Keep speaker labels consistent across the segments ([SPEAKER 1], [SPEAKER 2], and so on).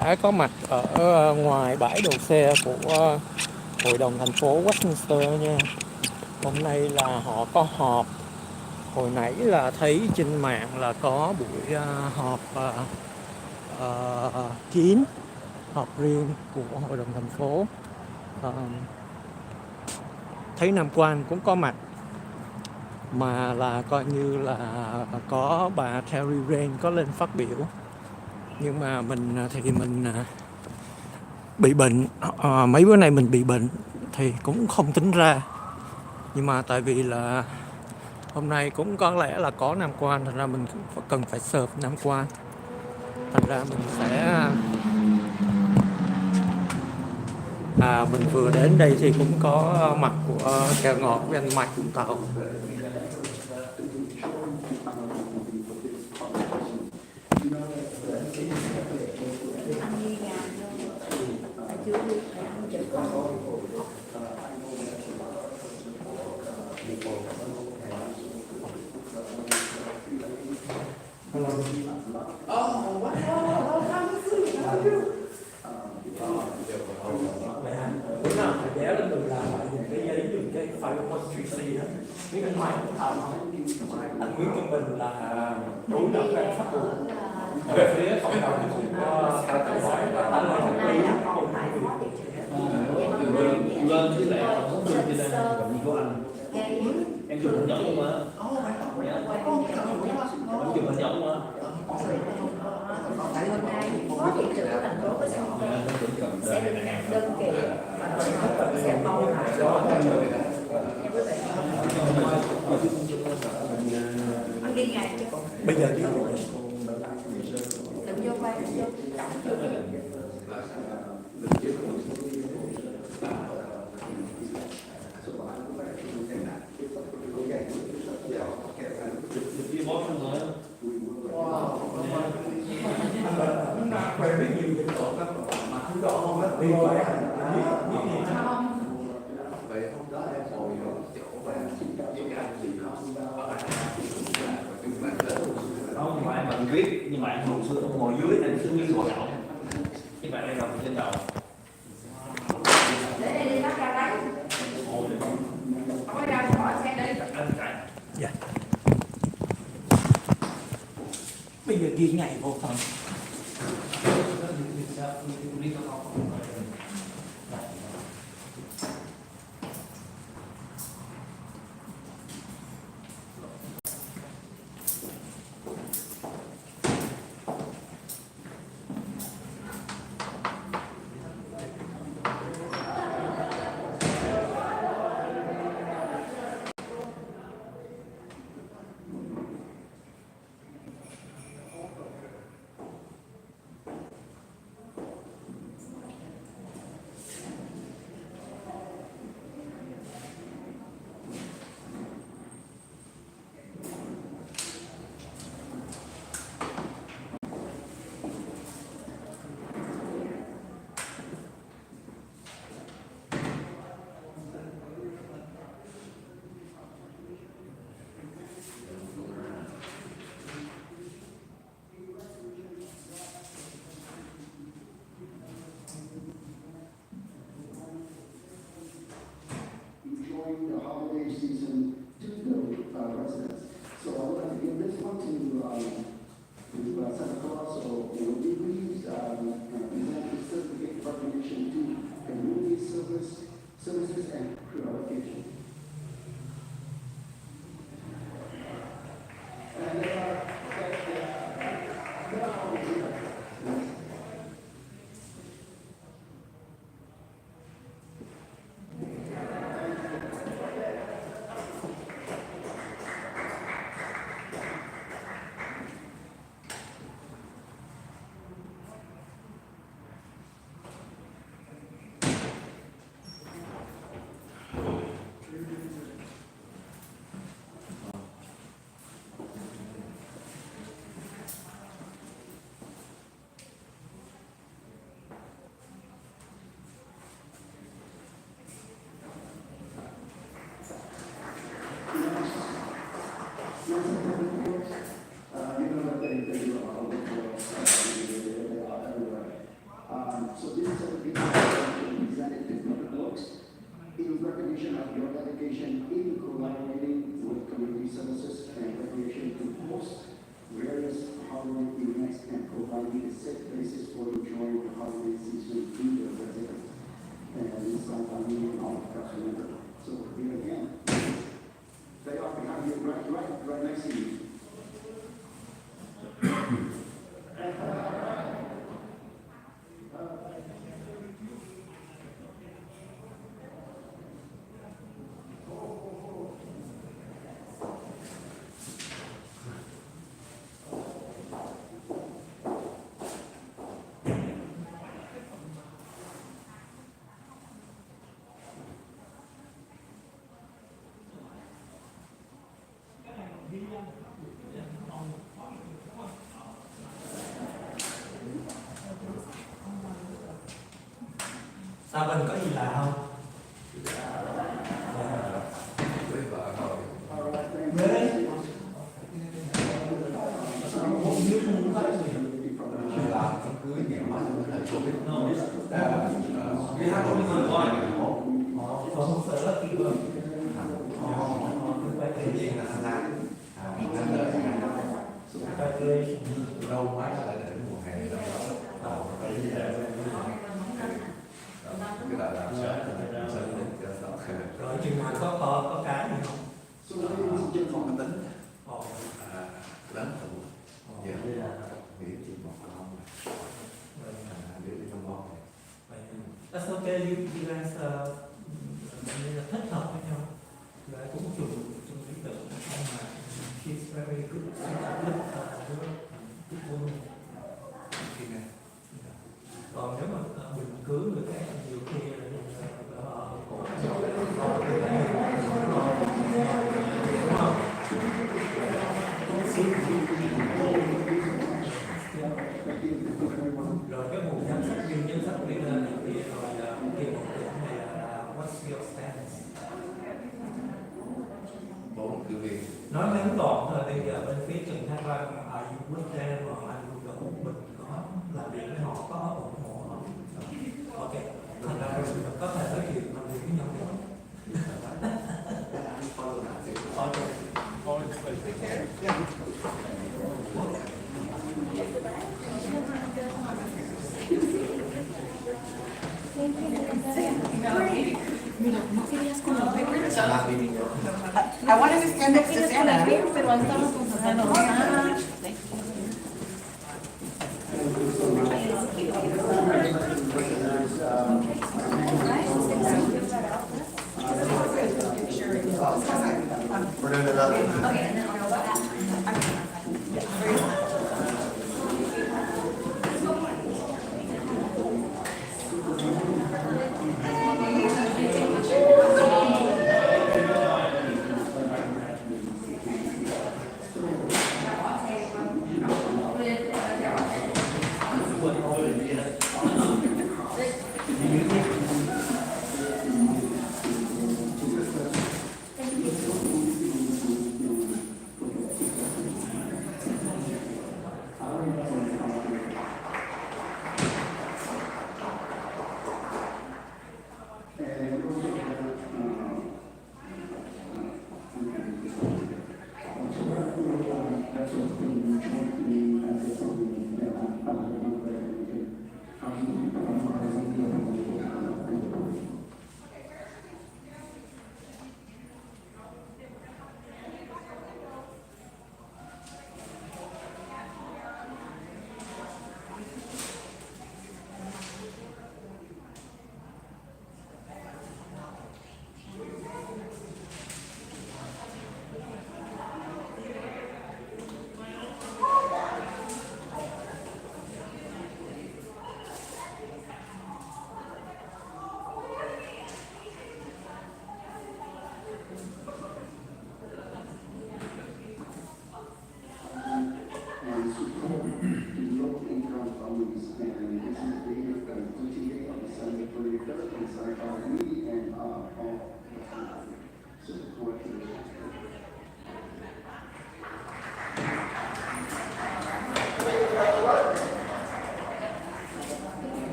[SPEAKER 1] Đã có mặt ở ngoài bãi đỗ xe của Hội đồng thành phố Westminster nha. Hôm nay là họ có họp. Hồi nãy là thấy trên mạng là có buổi họp kín, họp riêng của Hội đồng thành phố. Ờ, thấy Nam Quan cũng có mặt, mà là coi như là có bà Carrie Rain có lên phát biểu. Nhưng mà mình thì mình bị bệnh, mấy bữa nay mình bị bệnh thì cũng không tính ra. Nhưng mà tại vì là hôm nay cũng có lẽ là có Nam Quan, thành ra mình cũng cần phải serve Nam Quan, thành ra mình sẽ mình vừa đến đây thì cũng có mặt của kẹo ngọt với anh Mike Vũng Tàu. Bữa nào phải kéo lên mình làm lại dùng cái giấy, dùng cái file của Tracy đó. Biết anh Mike cũng thầm không? Anh Nguyễn Công Bình là đối lập các pháp luật về phía cộng đồng cũng có theo tự hỏi và tán lời thật lý
[SPEAKER 2] lên chứ lại không có trên đây gần như của anh em chụp hình giống không á em chụp hình giống không á
[SPEAKER 3] Phó thị trưởng thành phố có sẽ được nhận đơn kỳ và sẽ bầu lại anh đi ngày chưa?
[SPEAKER 1] bây giờ đi rồi.
[SPEAKER 3] Đừng vô quay, đừng vô trọng.
[SPEAKER 1] Quen biết nhiều dân tộc lắm mà không rõ không đi vậy vậy hôm đó em ngồi ở chỗ và những anh gì đó
[SPEAKER 2] không nhưng mà em vẫn viết nhưng mà em hồi xưa không ngồi dưới em xuống dưới ngồi đậu nhưng mà em ngồi trên đầu
[SPEAKER 3] Để đây đi bắt ra đấy. Không có ra bỏ xe đi.
[SPEAKER 1] dạ. Bây giờ ghi ngày vô phần.
[SPEAKER 4] The holiday season to the residents. So I would like to give this one to Santa Claus or we please present the certificate recognition to community services and education. So this certification presented to public works in recognition of your dedication in collaborating with community services and recreation to host various holiday events and providing a safe places for enjoying the holiday season in your residence. And this is our meeting of council member. So here again, they are behind you, right next to you.
[SPEAKER 1] Sao bên có gì lạ không?
[SPEAKER 5] Với vợ thôi. Làm đám cưới nhiều quá nên là Covid.
[SPEAKER 2] We have only one wine.
[SPEAKER 1] Không sợ lắm kỹ hơn.
[SPEAKER 5] Tự nhiên là Nam lâu quá lại đến mùa hè rồi. Cái là làm
[SPEAKER 1] Rồi chừng nào có cái gì không?
[SPEAKER 5] không có tính. Lớn tuổi. Giờ nghĩ chỉ một con đứa đi trong con.
[SPEAKER 1] That's okay, you guys thích hợp với nhau. Rồi cũng chuẩn bị được mà she's very good còn nếu mà mình cưới người khác nhiều khi là cổ rồi cái mục danh sách viên lên này kia rồi kia một cái này là what's your stance?
[SPEAKER 5] 4 cử viên.
[SPEAKER 1] Nói ngắn gọn thôi, bây giờ bên phía Trần Thái Văn ở quốc gia mà anh mình có làm việc với họ có ủng hộ họ. Ok, thành ra mình có thể nói chuyện làm việc với nhau được.
[SPEAKER 6] I wanted to stand next to Santa.
[SPEAKER 3] Pero estamos consultando más.
[SPEAKER 5] We're doing another.
[SPEAKER 3] Okay, and then I'll go back.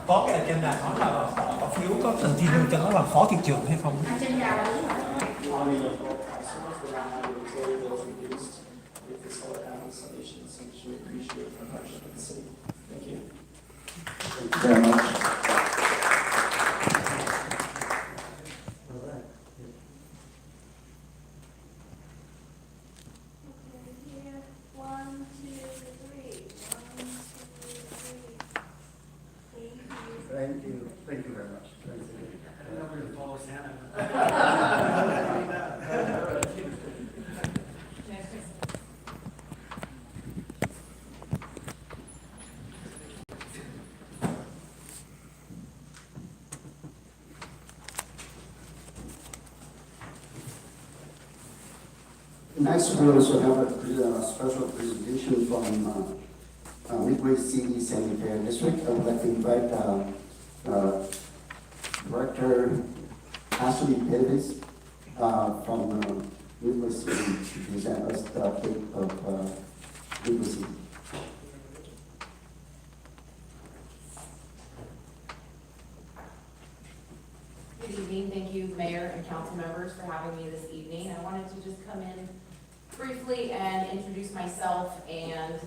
[SPEAKER 1] Có cái agenda nói là bỏ phiếu có cần thi đua cho nó làm phó thị trưởng hay không?
[SPEAKER 3] Trên đầu đúng rồi.
[SPEAKER 4] With the solar panel installations, which we appreciate from partnership with the city. Thank you. Thank you very much.
[SPEAKER 3] One, two, three.
[SPEAKER 4] Thank you. Thank you very much. Thank you. Next, we also have a special presentation from Midway City Sanitary District. I would like to invite Director Ashley Davis from Midway City to present us the update of Midway City.
[SPEAKER 7] Good evening. Thank you, Mayor and council members, for having me this evening. I wanted to just come in briefly and introduce myself and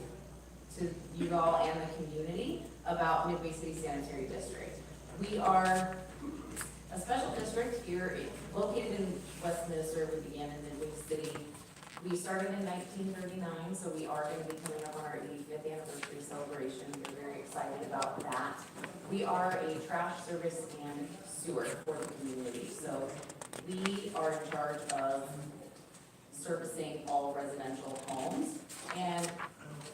[SPEAKER 7] to you all and the community about Midway City Sanitary District. We are a special district here located in Westminster. We began in Midway City. We started in 1939, so we are going to be coming up on our 85th anniversary celebration. We're very excited about that. We are a trash service and sewer for the community. So we are in charge of servicing all residential homes and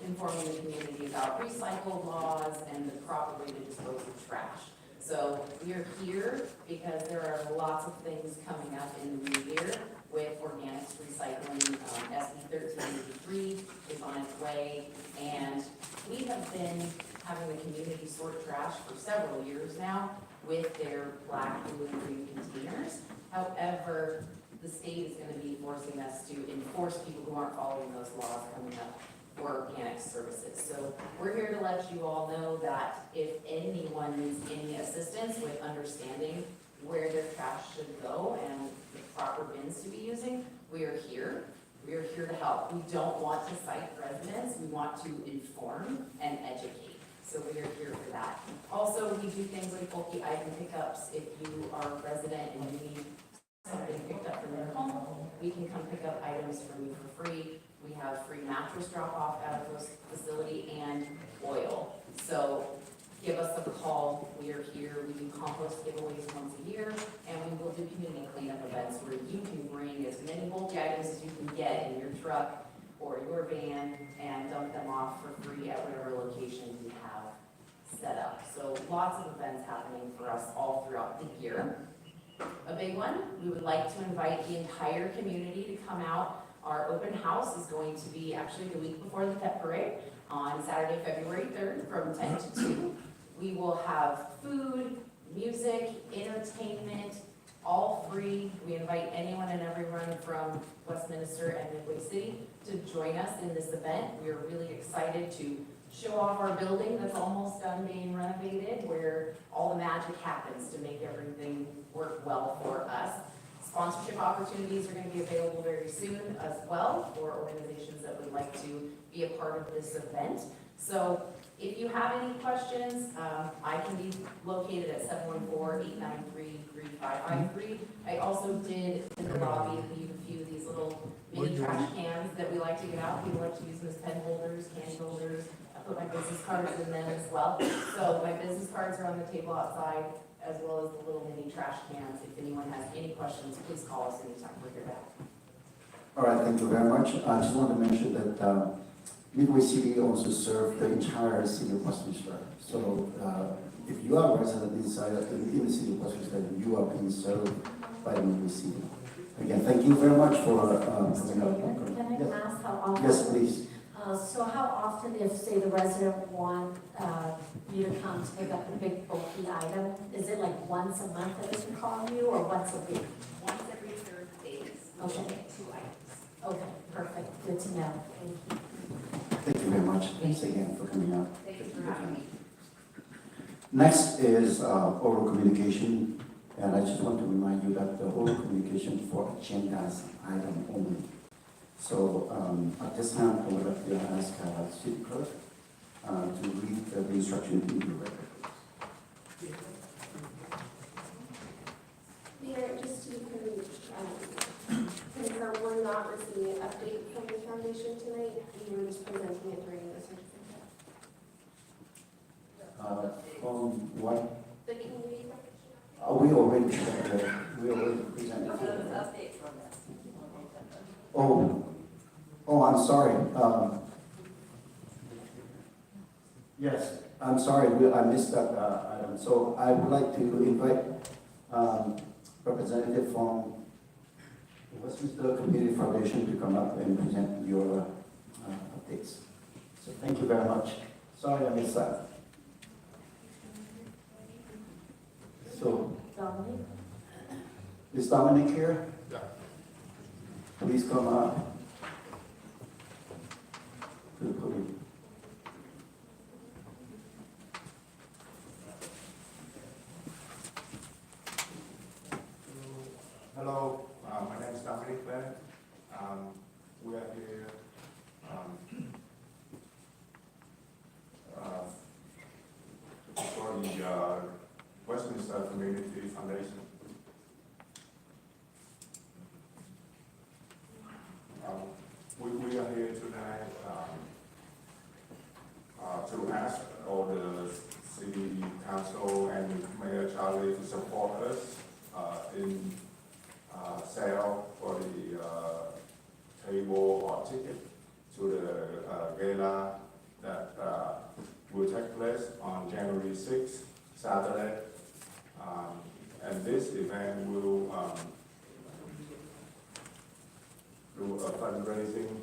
[SPEAKER 7] informing the community about recycle laws and the proper way to dispose of trash. So we are here because there are lots of things coming up in the new year with organics recycling. SB 1383 is on its way, and we have been having the community sort trash for several years now with their black, blue, and green containers. However, the state is going to be forcing us to enforce people who aren't following those laws coming up for organic services. So we're here to let you all know that if anyone needs any assistance with understanding where their trash should go and the proper bins to be using, we are here. We are here to help. We don't want to cite residents. We want to inform and educate. So we are here for that. Also, we do things like bulky item pickups. If you are a resident and you need something picked up from your home, we can come pick up items from you for free. We have free mattress drop-off at our facility and oil. So give us a call. We are here. We do compost giveaways once a year, and we will do community cleanup events where you can bring as many bulky items as you can get in your truck or your van and dump them off for free at whatever location we have set up. So lots of events happening for us all throughout the year. A big one, we would like to invite the entire community to come out. Our open house is going to be actually the week before the pet parade on Saturday, February 3rd from 10 to 2. We will have food, music, entertainment, all free. We invite anyone and everyone from Westminster and Midway City to join us in this event. We are really excited to show off our building that's almost done being renovated, where all the magic happens to make everything work well for us. Sponsorship opportunities are going to be available very soon as well for organizations that would like to be a part of this event. So if you have any questions, I can be located at 714-893-3553. I also did in the lobby leave a few of these little mini trash cans that we like to get out. People like to use them as pen holders, candy holders. I put my business cards in them as well. So my business cards are on the table outside, as well as the little mini trash cans. If anyone has any questions, please call us anytime. We're here back.
[SPEAKER 4] All right, thank you very much. I just want to mention that Midway City also serves the entire city of Westminster. So if you are a resident inside in the city of Westminster, you are being served by Midway City. Again, thank you very much for coming up.
[SPEAKER 3] Can I ask how often?
[SPEAKER 4] Yes, please.
[SPEAKER 3] So how often, if, say, the resident want you to come to pick up a big bulky item, is it like once a month that they can call you, or once a week?
[SPEAKER 7] Once every 3rd days, we
[SPEAKER 3] Okay.
[SPEAKER 7] get 2 items.
[SPEAKER 3] Okay, perfect, good to know, thank you.
[SPEAKER 4] Thank you very much. Thanks again for coming out.
[SPEAKER 7] Thank you for having me.
[SPEAKER 4] Next is oral communication, and I just want to remind you that the oral communication for agendas item only. So at this time, I would like to ask City Clerk to read the instruction into the record.
[SPEAKER 8] Mayor, just to confirm, we're not receiving an update from the foundation tonight. You were just presenting it during the certificate.
[SPEAKER 4] From what?
[SPEAKER 8] The community.
[SPEAKER 4] We already presented. Oh, I'm sorry. Yes, I'm sorry, I missed that item. So I would like to invite representative from the Westminster Community Foundation to come up and present your updates. So thank you very much. Sorry I missed that. So,
[SPEAKER 3] Dominic?
[SPEAKER 4] is Dominic here?
[SPEAKER 5] Yeah.
[SPEAKER 4] Please come up to the podium.
[SPEAKER 9] Hello, my name is Dominic Glenn. We are here for the Westminster Community Foundation. We are here tonight to ask all the city council and Mayor Charlie to support us in sale for the table or ticket to the gala that will take place on January 6th, Saturday. And this event will do a fundraising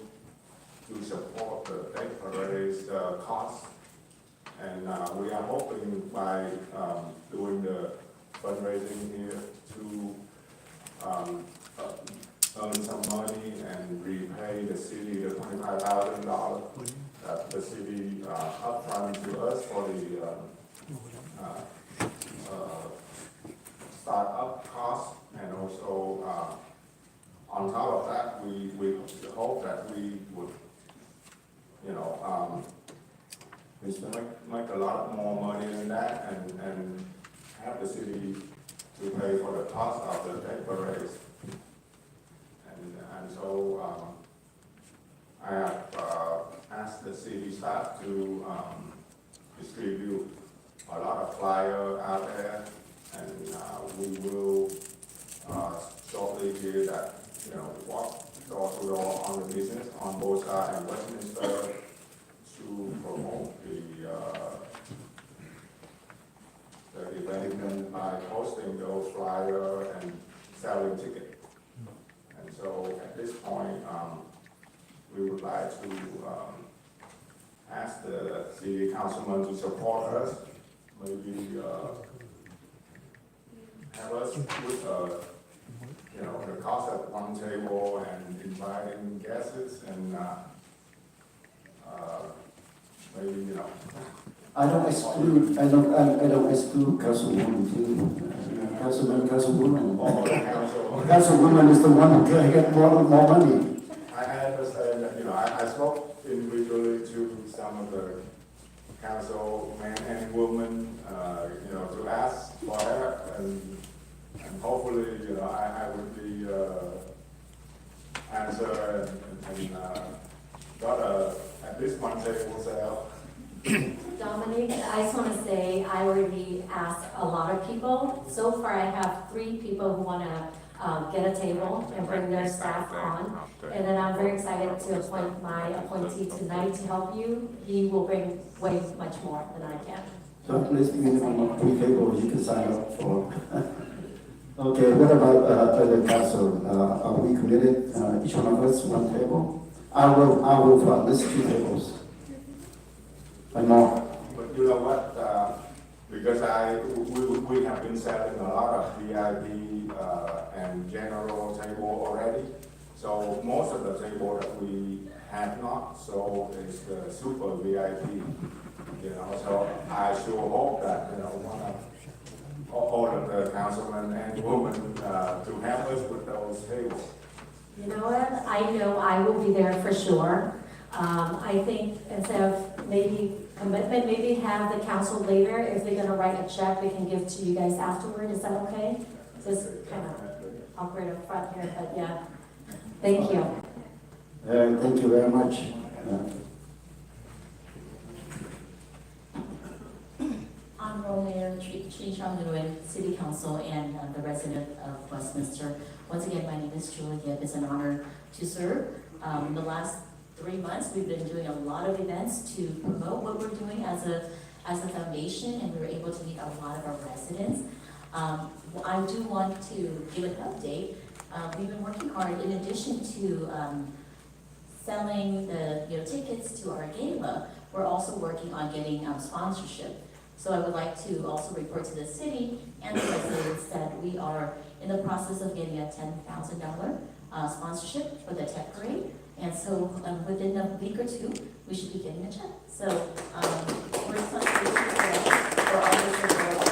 [SPEAKER 9] to support the day parade's cost. And we are hoping by doing the fundraising here to earn some money and repay the city the $25,000 that the city upfront to us for the startup cost, and also on top of that, we hope that we would, make a lot more money than that, and have the city to pay for the cost of the day parades. And so I have asked the city staff to distribute a lot of flyers out there, and we will shortly hear that, walk door to door on the business on Bolsa and Westminster to promote the event by posting those flyers and selling tickets. And so at this point, we would like to ask the city councilman to support us, maybe have us with the cost at one table and inviting guests, and maybe
[SPEAKER 4] I don't exclude Councilwoman too. Councilwoman. Councilwoman is the one who can get more money.
[SPEAKER 9] I understand that, I spoke individually to some of the councilmen and women, to ask for that, and hopefully, I would be answered and got at least one table sale.
[SPEAKER 3] Dominic, I just want to say, I already asked a lot of people. So far, I have 3 people who want to get a table and bring their staff on. And then I'm very excited to appoint my appointee tonight to help you. He will bring way much more than I can.
[SPEAKER 4] So at least minimum of 3 tables you can sign up for. Okay, what about other council? Are we committed, each one of us, one table? I will list 2 tables. I know.
[SPEAKER 9] But you know what, because we have been selling a lot of VIP and general table already. So most of the table that we have not sold is the super VIP. you know, so I sure hope that, you know, one of, all of the councilmen and women, to help us with those tables.
[SPEAKER 3] You know what? I know I will be there for sure. I think instead of maybe commitment, maybe have the council later, if they're gonna write a check, we can give to you guys afterward. Is that okay? Just kind of awkward up front here, but yeah. Thank you.
[SPEAKER 4] Thank you very much.
[SPEAKER 10] Honorable Mayor Tree Chung Nguyen, City Council, and the resident of Westminster. Once again, my name is Julie Yip. It's an honor to serve. The last 3 months, we've been doing a lot of events to promote what we're doing as a foundation, and we were able to meet a lot of our residents. I do want to give an update. We've been working hard in addition to selling the tickets to our gala. We're also working on getting sponsorship. So I would like to also report to the city and the residents that we are in the process of getting a $10,000 sponsorship for the tech parade. And so within a week or two, we should be getting a check. So we're so grateful for all the support.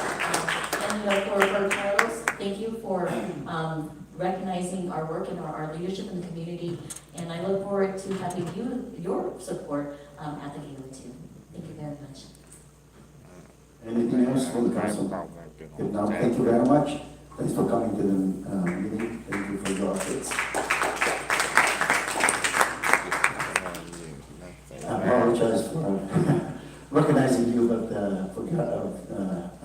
[SPEAKER 10] And for Carlos, thank you for recognizing our work and our leadership in the community. And I look forward to having your support at the gala too. Thank you very much.
[SPEAKER 4] Anything else from the council? If not, thank you very much. Thanks for coming to the meeting. Thank you for your updates. I apologize for recognizing you, but forgot of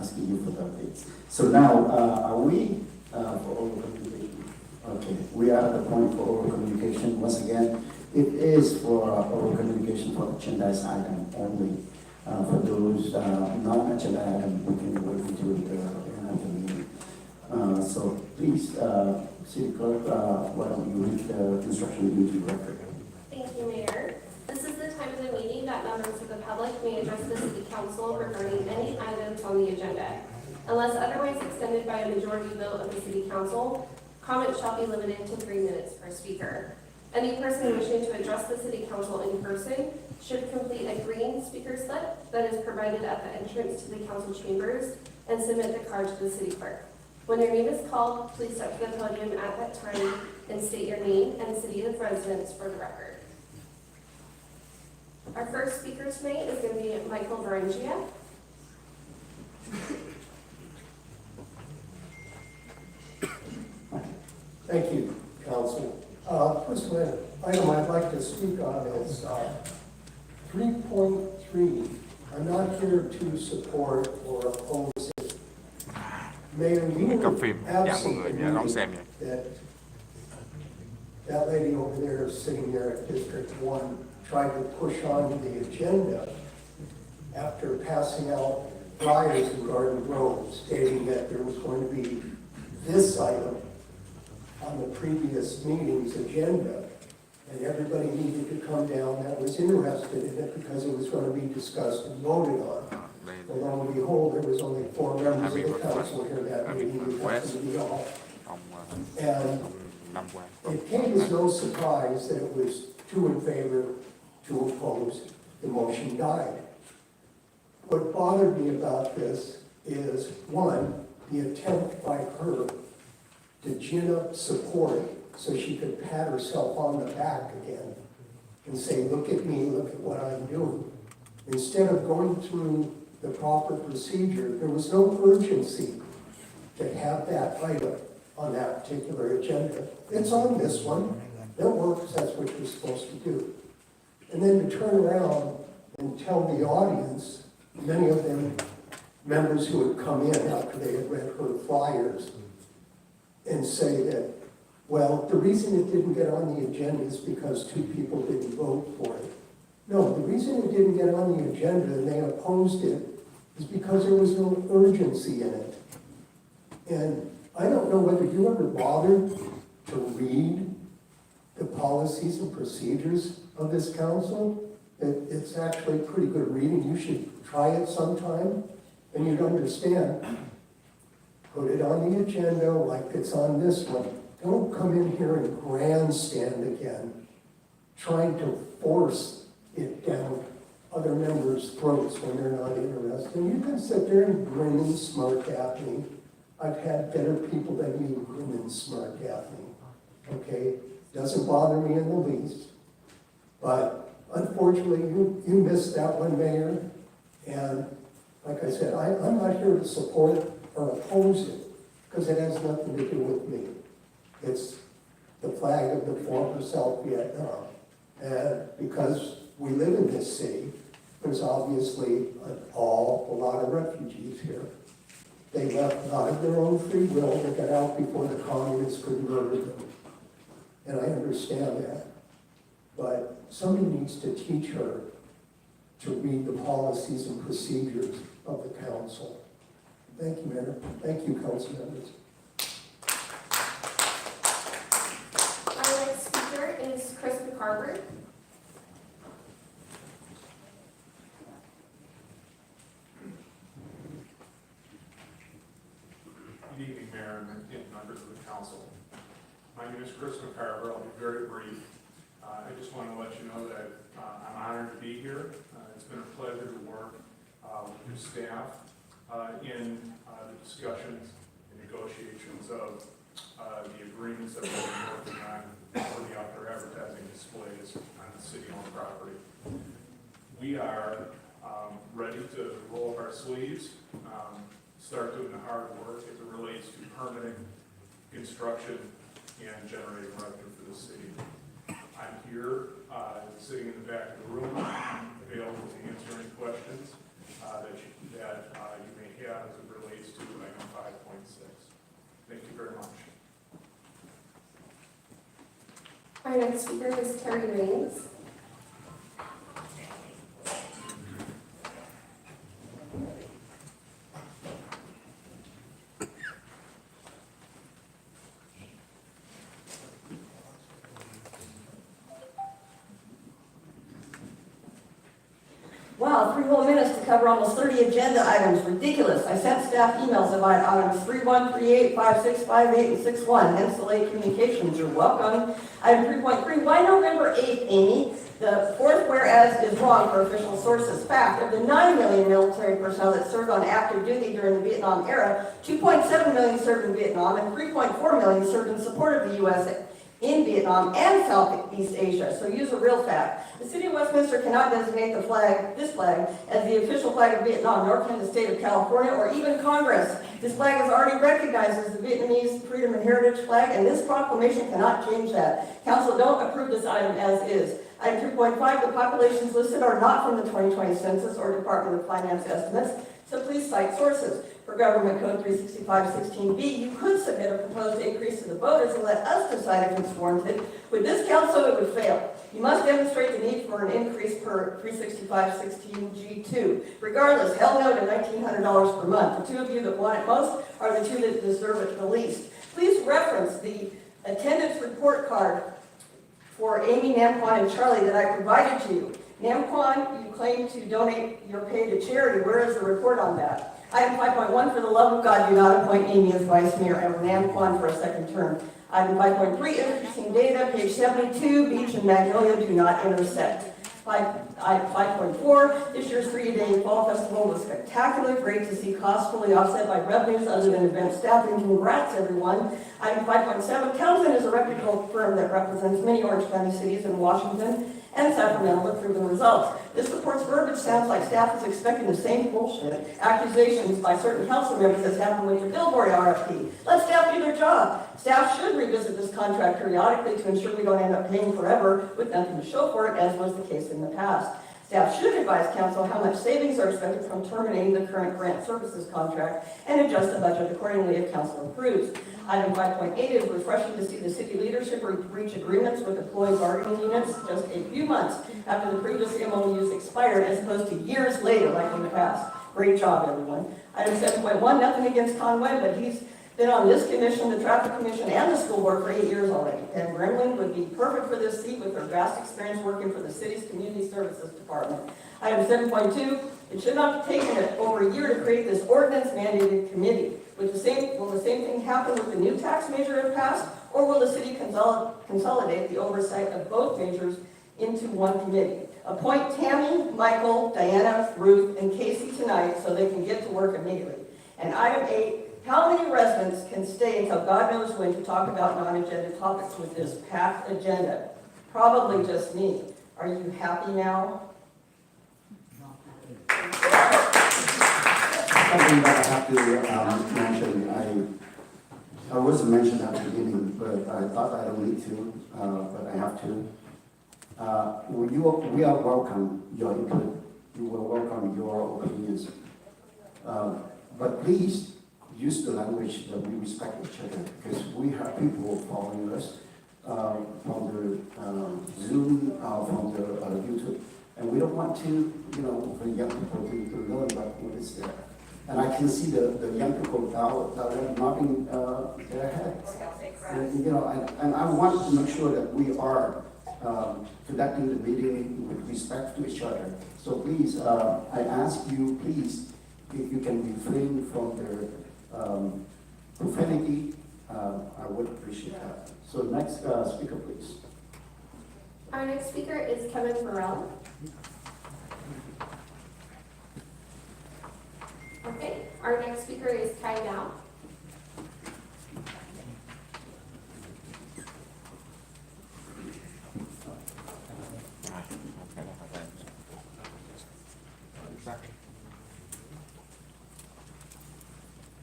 [SPEAKER 4] asking you for the updates. So now, are we for oral communication? Okay, we are at the point for oral communication. Once again, it is for oral communication for merchandise item only. For those non-merchandise items, we can wait until the end of the meeting. So please, City Clerk, why don't you read the instruction duty record?
[SPEAKER 8] Thank you, Mayor. This is the time of the meeting that members of the public may address the City Council regarding any items on the agenda. Unless otherwise extended by a majority vote of the City Council, comments shall be limited to 3 minutes per speaker. Any person wishing to address the City Council in person should complete a green speaker slip that is provided at the entrance to the council chambers and submit the card to the city clerk. When your name is called, please step to the podium at that time and state your name and city of residence for the record. Our first speaker tonight is going to be Michael Varengia.
[SPEAKER 11] Thank you, Council. First item I'd like to speak on is 3.3. I'm not here to support or oppose it. Mayor, you were absolutely that lady over there sitting there at District 1 tried to push on the agenda after passing out flyers in Garden Grove stating that there was going to be this item on the previous meeting's agenda, and everybody needed to come down that was interested in it because it was going to be discussed and voted on. Well, lo and behold, there was only 4 members of the council here that meeting, which happened to be all. And it came as no surprise that it was 2 in favor, 2 opposed. The motion died. What bothered me about this is, 1, the attempt by her to gin up support so she could pat herself on the back again and say, look at me, look at what I'm doing. Instead of going through the proper procedure, there was no urgency to have that item on that particular agenda. It's on this one. It works, that's what you're supposed to do. And then to turn around and tell the audience, many of them members who had come in after they had read her flyers, and say that, well, the reason it didn't get on the agenda is because 2 people didn't vote for it. No, the reason it didn't get on the agenda and they opposed it is because there was no urgency in it. And I don't know whether you ever bothered to read the policies and procedures of this council. It's actually pretty good reading. You should try it sometime and you'd understand. Put it on the agenda like it's on this one. Don't come in here and grandstand again, trying to force it down other members' throats when they're not interested. And you can sit there and grin and smirk at me. I've had better people than you grin and smirk at me, okay? Doesn't bother me in the least. But unfortunately, you missed that one, Mayor. And like I said, I'm not here to support it or oppose it, because it has nothing to do with me. It's the flag of the former South Vietnam. And because we live in this city, there's obviously a lot of refugees here. They left not of their own free will, they got out before the communists could murder them. And I understand that. But somebody needs to teach her to read the policies and procedures of the council. Thank you, Mayor. Thank you, council members.
[SPEAKER 8] Our next speaker is Chris McCarver.
[SPEAKER 9] Good evening, Mayor and members of the council. My name is Chris McCarver. I'll be very brief. I just want to let you know that I'm honored to be here. It's been a pleasure to work with your staff in the discussions and negotiations of the agreements that we've been working on for the outdoor advertising displays on the city-owned property. We are ready to roll up our sleeves, start doing the hard work as it relates to permitting, construction, and generating revenue for the city. I'm here, sitting in the back of the room, available to answer any questions that you may have as it relates to item 5.6. Thank you very much.
[SPEAKER 8] Our next speaker is Terry Raines.
[SPEAKER 6] Wow, 3 whole minutes to cover almost 30 agenda items. Ridiculous. I sent staff emails about items 31, 38, 56, 58, and 61. Hence the late communications. You're welcome. Item 3.3, why November 8th, Amy? The fourth whereas is wrong for official sources. Fact, of the 9 million military personnel that served on active duty during the Vietnam era, 2.7 million served in Vietnam and 3.4 million served in support of the U.S. in Vietnam and Southeast Asia. So use a real fact. The city of Westminster cannot designate the flag, this flag, as the official flag of Vietnam, nor can the state of California or even Congress. This flag is already recognized as the Vietnamese freedom and heritage flag, and this proclamation cannot change that. Council, don't approve this item as is. Item 2.5, the populations listed are not from the 2020 census or Department of Finance estimates, so please cite sources. For Government Code 365-16B, you could submit a proposed increase to the voters and let us decide if it's warranted. With this council, it would fail. You must demonstrate the need for an increase per 365-16G2. Regardless, hell no to $1,900 per month. The two of you that want it most are the two that deserve it the least. Please reference the attendance report card for Amy, Nam Quan, and Charlie that I provided to you. Nam Quan, you claim to donate your pay to charity. Where is the report on that? Item 5.1, for the love of God, do not appoint Amy as vice mayor and Nam Quan for a second term. Item 5.3, interesting data, page 72, Beach and Magnolia do not intersect. 5.4, this year's 3-day fall festival was spectacular. Great to see costs fully offset by revenues other than event staffing. Congrats, everyone. Item 5.7, Townsend is a reputable firm that represents many Orange County cities in Washington and Sacramento with proven results. This report's verbiage sounds like staff is expecting the same bullshit accusations by certain council members as happened with the billboard RFP. Let staff do their job. Staff should revisit this contract periodically to ensure we don't end up paying forever with nothing to show for it, as was the case in the past. Staff should advise council how much savings are expected from terminating the current grant services contract and adjust the budget accordingly if council approves. Item 5.8 is refreshing to see the city leadership reach agreements with employee bargaining units just a few months after the previous MOUs expired as opposed to years later like in the past. Great job, everyone. Item 7.1, nothing against Conway, but he's been on this commission, the traffic commission, and the school board for 8 years already. And Gremlin would be perfect for this seat with her vast experience working for the city's community services department. Item 7.2, it should not have taken it over a year to create this ordinance mandated committee. Will the same thing happen with the new tax measure if passed, or will the city consolidate the oversight of both measures into one committee? Appoint Tammy, Michael, Diana, Ruth, and Casey tonight so they can get to work immediately. And item 8, how many residents can stay until God knows when to talk about non-agenda topics with this packed agenda? Probably just me. Are you happy now?
[SPEAKER 4] Something that I have to mention, I wasn't mentioned at the beginning, but I thought I don't need to, but I have to. We are welcome your input. We will welcome your opinions. But please use the language that we respect each other, because we have people following us from the Zoom, from the YouTube, and we don't want to, for young people to learn about what is there. And I can see the young people that are nodding their heads. And I want to make sure that we are conducting the meeting with respect to each other. So please, I ask you, please, if you can refrain from the profanity, I would appreciate that. So next speaker, please.
[SPEAKER 8] Our next speaker is Kevin Farrell. Okay, our next speaker is Kai Gao.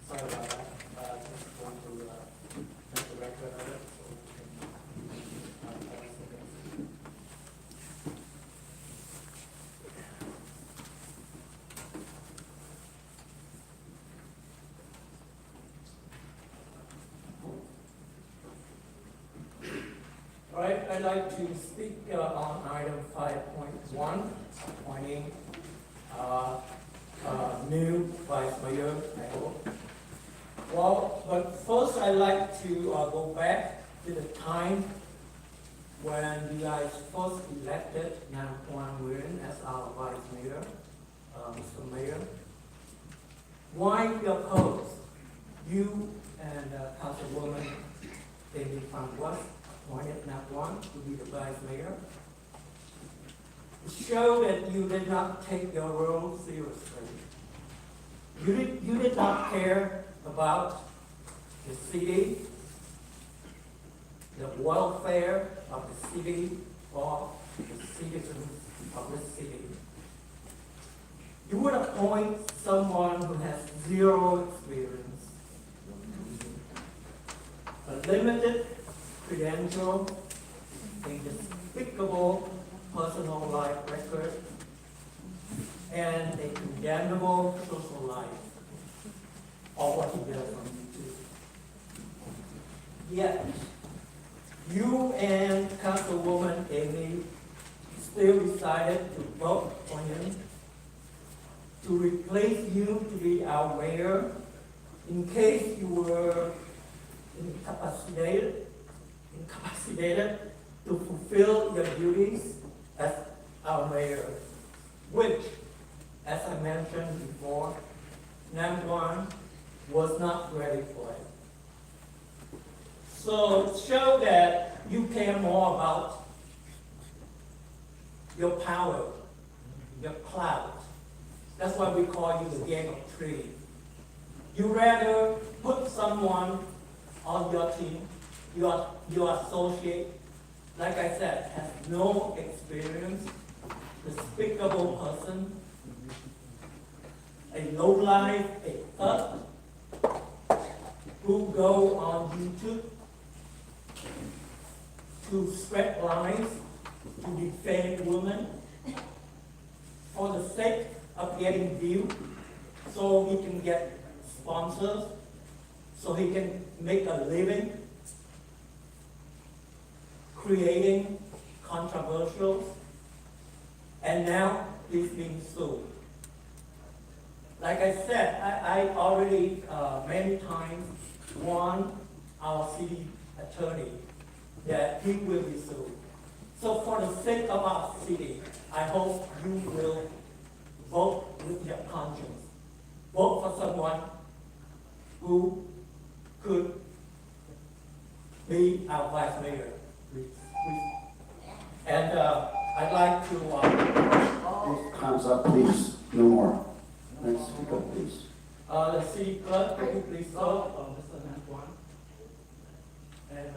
[SPEAKER 1] Sorry about that. Just want to make the record of it. All right, I'd like to speak on item 5.1, appointing new vice mayor, I hope. Well, but first I'd like to go back to the time when you guys first elected Nam Quan as our vice mayor, Mr. Mayor. Why you opposed? You and Councilwoman Amy Pham West appointed Nam Quan to be the vice mayor. It showed that you did not take your role seriously. You did not care about the city, the welfare of the city, or the citizens of the city. You would appoint someone who has zero experience, a limited credential, a despicable personal life record, and a condemnable social life, or what he does on YouTube. Yet, you and Councilwoman Amy still decided to vote for him to replace you to be our mayor in case you were incapacitated to fulfill your duties as our mayor, which, as I mentioned before, Nam Quan was not ready for it. So it showed that you care more about your power, your clout. That's why we call you the gang of three. You rather put someone on your team, your associate, like I said, has no experience, despicable person, a lowlife, a thug, who go on YouTube to spread lies, to defame women, for the sake of getting views, so he can get sponsors, so he can make a living creating controversials, and now he's being sued. Like I said, I already many times warned our city attorney that he will be sued. So for the sake of our city, I hope you will vote with your conscience. Vote for someone who could be our vice mayor. And I'd like to,
[SPEAKER 4] Time's up, please. No more. Next speaker, please.
[SPEAKER 1] the city clerk, could you please serve, Mr. Nam Quan? And,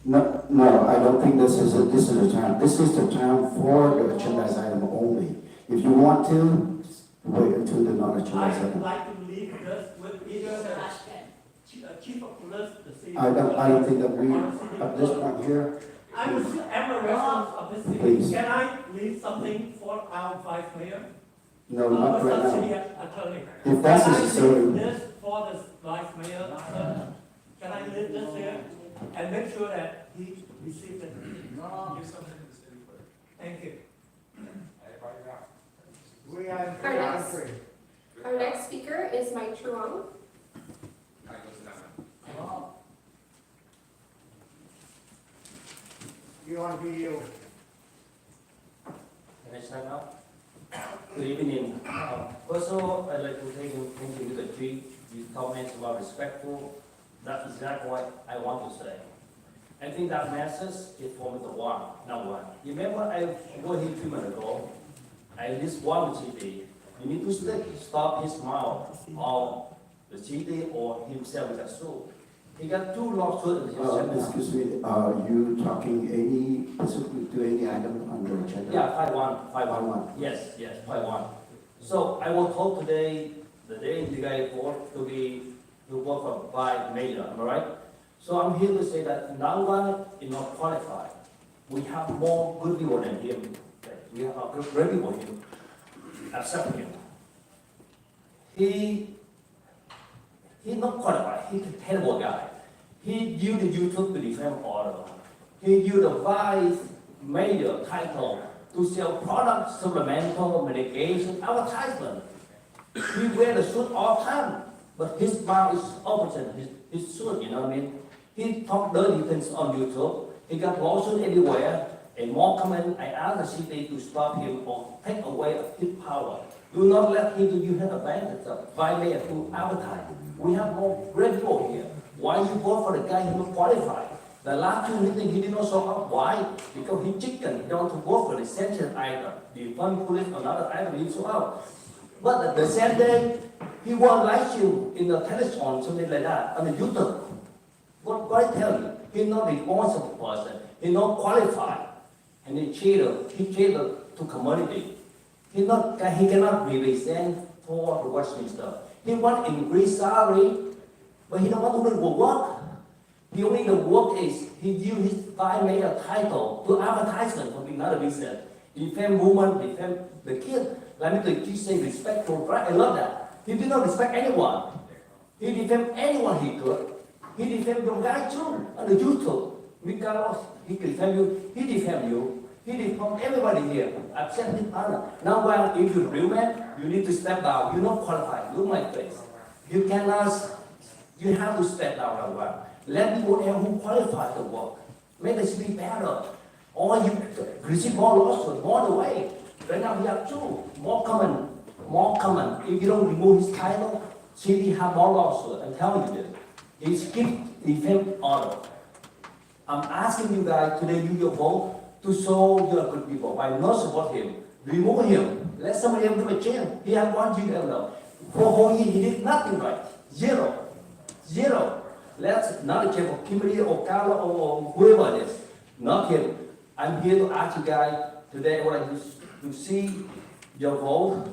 [SPEAKER 4] No, I don't think this is the time. This is the time for the agenda item only. If you want to, wait until the non-agenda
[SPEAKER 1] I would
[SPEAKER 4] item.
[SPEAKER 1] like to leave this with either the chief of police, the city.
[SPEAKER 4] I don't think that we, at this point here,
[SPEAKER 1] I'm a resident of the city.
[SPEAKER 4] Please.
[SPEAKER 1] Can I leave something for our vice mayor?
[SPEAKER 4] no, not right
[SPEAKER 1] Mr. City
[SPEAKER 4] now.
[SPEAKER 1] Attorney.
[SPEAKER 4] If that's
[SPEAKER 1] Can I
[SPEAKER 4] necessary.
[SPEAKER 1] leave this for the vice mayor? Can I leave this here and make sure that he receives it?
[SPEAKER 9] Give something to the city clerk.
[SPEAKER 1] Thank you.
[SPEAKER 9] Everybody out.
[SPEAKER 11] We are
[SPEAKER 8] Our next, our next speaker is Mike Truong.
[SPEAKER 11] You want to be you?
[SPEAKER 2] Can I start now? Good evening. First of all, I'd like to thank you the three comments about respectful. That's exactly what I want to say. I think that message is from the number one. Remember, I was here 2 minutes ago. I just one city. You need to stop his mouth on the city or himself with a suit. He got 2 lawsuits in his sentence.
[SPEAKER 4] Excuse me, are you talking specifically to any item on the agenda?
[SPEAKER 2] Yeah, 5-1.
[SPEAKER 4] 5-1.
[SPEAKER 2] Yes, 5-1. So I was told today, the day you guys vote to vote for by mayor, am I right? So I'm here to say that Nam Quan is not qualified. We have more good people than him. We have great people here. Accept him. He's not qualified. He's a terrible guy. He used the YouTube to defend order. He used the vice mayor title to sell products, supplemental, medication, advertisement. He wear the suit all the time, but his mouth is open, his suit, you know what I mean? He talk dirty things on YouTube. He got lawsuit everywhere. And more comment, I asked the city to stop him or take away his power. Do not let him use his advantage of violate to advertise. We have more great people here. Why you vote for the guy who not qualified? The last 2 meetings he did not show up. Why? Because he chicken. He don't want to vote for the sensitive item. The fund police another item he show up. But the same day, he won't like you in the telephone, something like that, on the YouTube. What I tell you? He's not a responsible person. He's not qualified. And he cheated to community. He cannot represent for the Westminster. He want increased salary, but he don't want to do the work. He only the work is he use his vice mayor title to advertisement for another business. Defend women, defend the kid. Let me to say respectful, right? I love that. He did not respect anyone. He defend anyone he could. He defend your guy too on the YouTube. Because he defend you, he defend you. He defend everybody here. Accept his honor. Now, when if you're a real man, you need to step down. You're not qualified. Look my face. You cannot. You have to step down as well. Let people else who qualify to work. Make the city better. Or you receive more lawsuits, more the way. Right now we have 2. More common. If you don't remove his title, city have more lawsuits. I'm telling you this. He skip defense order. I'm asking you guys today use your vote to show you're good people. By not support him, remove him. Let somebody else do a change. He had 1 year now. For whole year he did nothing right. Zero. Let's not change for Kimberly or Carla or whoever it is. Not him. I'm here to ask you guys today. I would like to see your vote,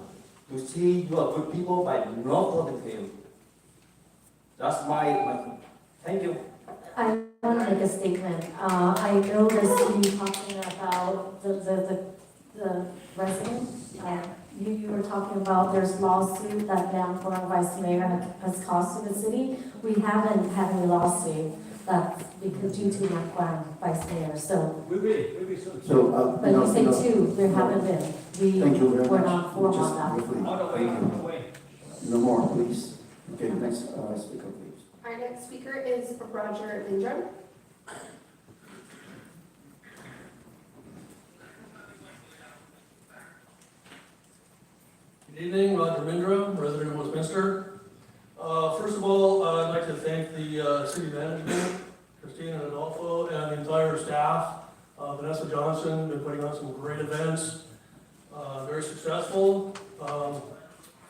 [SPEAKER 2] to see you are good people by not voting for him. That's my thank you.
[SPEAKER 3] I want to make a statement. I know the city talking about the residents. You were talking about there's lawsuit that Nam Quan Vice Mayor has caused to the city. We haven't had any lawsuit that's because due to Nam Quan Vice Mayor. So,
[SPEAKER 4] So,
[SPEAKER 3] but you say 2, there haven't been.
[SPEAKER 4] Thank you very
[SPEAKER 3] We're
[SPEAKER 4] much.
[SPEAKER 3] not formal
[SPEAKER 4] Just
[SPEAKER 3] on that.
[SPEAKER 4] briefly.
[SPEAKER 2] Out of the way.
[SPEAKER 4] No more, please. Okay, next speaker, please.
[SPEAKER 8] Our next speaker is Roger Lindrum.
[SPEAKER 12] Good evening, Roger Mindra, resident of Westminster. First of all, I'd like to thank the city management, Christina and Adolfo, and the entire staff Vanessa Johnson, been putting on some great events, very successful.